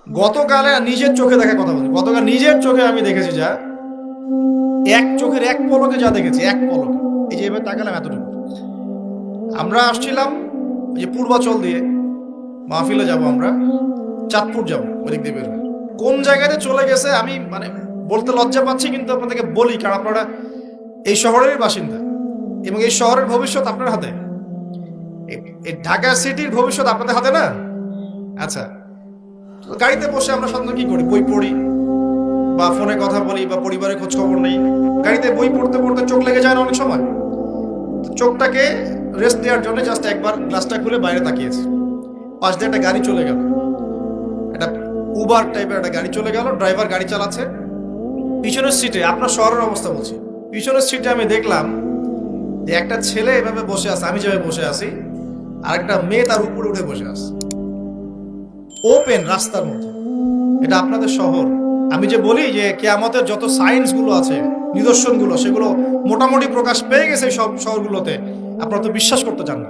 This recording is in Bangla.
গতকালে নিজের চোখে দেখা কথা বলছি, গতকাল নিজের চোখে আমি দেখেছি যা, এক চোখের এক পলকে যা দেখেছি, এক পলকে, এই যে এবার তাকালাম এতটুকু। আমরা আসছিলাম ওই যে পূর্বাচল দিয়ে, মাহফিলে যাব আমরা, চাঁদপুর যাব ওদিক দিয়ে বের হয়ে। কোন জায়গাতে চলে গেছে আমি মানে বলতে লজ্জা পাচ্ছি, কিন্তু আপনাদেরকে বলি, কারণ আপনারা এই শহরেরই বাসিন্দা এবং এই শহরের ভবিষ্যৎ আপনার হাতে। এই ঢাকা সিটির ভবিষ্যৎ আপনাদের হাতে না। আচ্ছা, তো গাড়িতে বসে আমরা সাধারণত কি করি? বই পড়ি বা ফোনে কথা বলি বা পরিবারের খোঁজ খবর নেই। গাড়িতে বই পড়তে পড়তে চোখ লেগে যায় না অনেক সময়? তো চোখটাকে রেস্ট দেওয়ার জন্য জাস্ট একবার গ্লাসটা খুলে বাইরে তাকিয়েছি। পাশ দিয়ে একটা গাড়ি চলে গেল, একটা উবার টাইপের একটা গাড়ি চলে গেল, ড্রাইভার গাড়ি চালাচ্ছে। পিছনের সিটে, আপনার শহরের অবস্থা বলছি, পিছনের সিটে আমি দেখলাম যে একটা ছেলে এভাবে বসে আছে, আমি যেভাবে বসে আছি, আর একটা মেয়ে তার উপরে উঠে বসে আছে ওপেন রাস্তার মধ্যে। এটা আপনাদের শহর। আমি যে বলি যে কিয়ামতের যত সায়েন্স গুলো আছে, নিদর্শনগুলো, সেগুলো মোটামুটি প্রকাশ পেয়ে গেছে সব শহরগুলোতে, আপনারা তো বিশ্বাস করতে চান না।